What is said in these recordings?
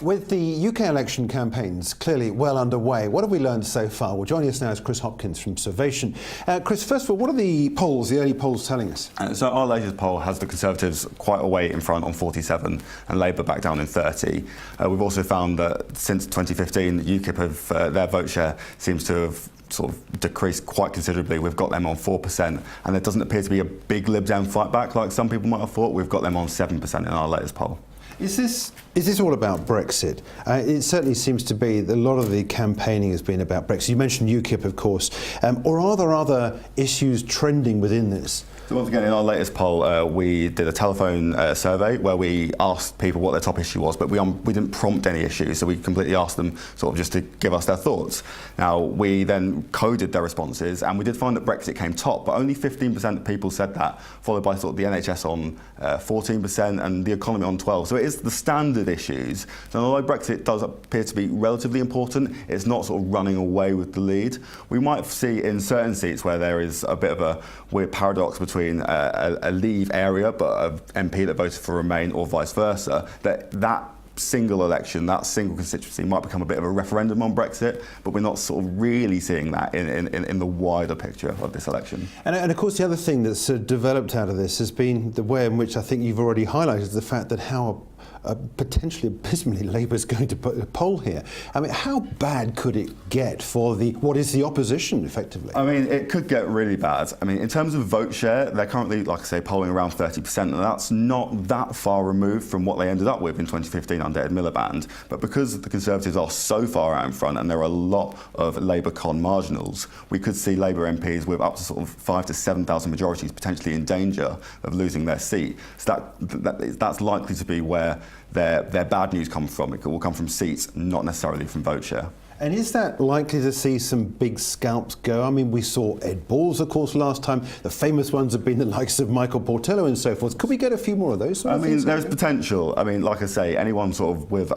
With the UK election campaigns clearly well underway, what have we learned so far? Well, joining us now is Chris Hopkins from Survation. Chris, first of all, what are the early polls telling us? So our latest poll has the Conservatives quite a way in front on 47 and Labour back down in 30. We've also found that since 2015, UKIP their vote share seems to have sort of decreased quite considerably. We've got them on 4%, and there doesn't appear to be a big Lib Dem fight back like some people might have thought. We've got them on 7% in our latest poll. Is this all about Brexit? It certainly seems to be that a lot of the campaigning has been about Brexit. You mentioned UKIP, of course, or are there other issues trending within this? So once again, in our latest poll, we did a telephone survey where we asked people what their top issue was, but we didn't prompt any issues, so we completely asked them sort of just to give us their thoughts. Now, we then coded their responses, and we did find that Brexit came top, but only 15% of people said that, followed by sort of the NHS on 14% and the economy on 12%. So it is the standard issues. So although Brexit does appear to be relatively important, it's not sort of running away with the lead. We might see in certain seats where there is a bit of a weird paradox between a Leave area but an MP that voted for Remain or vice versa, that single election, that single constituency might become a bit of a referendum on Brexit, but we're not sort of really seeing that in the wider picture of this election. And of course the other thing that's developed out of this has been the way in which I think you've already highlighted the fact that how potentially abysmally Labour's going to put a poll here. I mean, how bad could it get for what is the opposition, effectively? I mean, it could get really bad. I mean, in terms of vote share, they're currently, like I say, polling around 30%, and that's not that far removed from what they ended up with in 2015 under Ed Miliband. But because the Conservatives are so far out in front and there are a lot of Labour con marginals, we could see Labour MPs with up to sort of 5,000 to 7,000 majorities potentially in danger of losing their seat. So that's likely to be where their bad news comes from. It will come from seats, not necessarily from vote share. And is that likely to see some big scalps go? I mean, we saw Ed Balls, of course, last time. The famous ones have been the likes of Michael Portillo and so forth. Could we get a few more of those? I mean, there's potential. I mean, like I say, anyone sort of with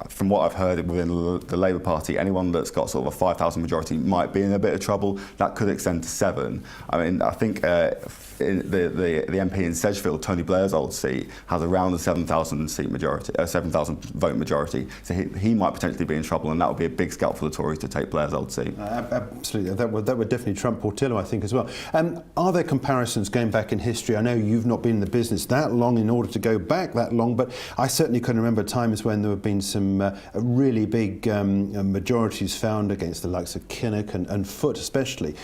from what I've heard within the Labour Party, anyone that's got sort of a 5,000 majority might be in a bit of trouble. That could extend to 7. I mean, I think in the MP in Sedgefield, Tony Blair's old seat, has around a 7,000 seat majority, 7,000 vote majority. So he might potentially be in trouble, and that would be a big scalp for the Tories to take Blair's old seat. Absolutely, that would definitely trump Portillo, I think, as well. Are there comparisons going back in history? I know you've not been in the business that long in order to go back that long, but I certainly can remember times when there have been some really big majorities found against the likes of Kinnock and Foote especially.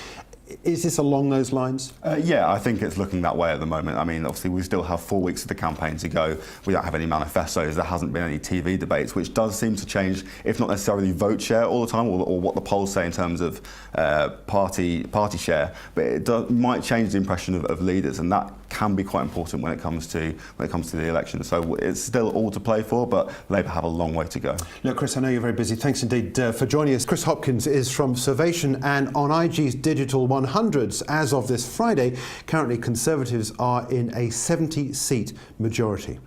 Is this along those lines? Yeah, I think it's looking that way at the moment. I mean, obviously, we still have 4 weeks of the campaign to go. We don't have any manifestos. There hasn't been any TV debates, which does seem to change, if not necessarily vote share all the time, or what the polls say in terms of party share. But it might change the impression of leaders, and that can be quite important when it comes to the election. So it's still all to play for, but Labour have a long way to go. Look, Chris, I know you're very busy. Thanks indeed for joining us. Chris Hopkins is from Survation, and on IG's Digital 100s as of this Friday, currently Conservatives are in a 70-seat majority.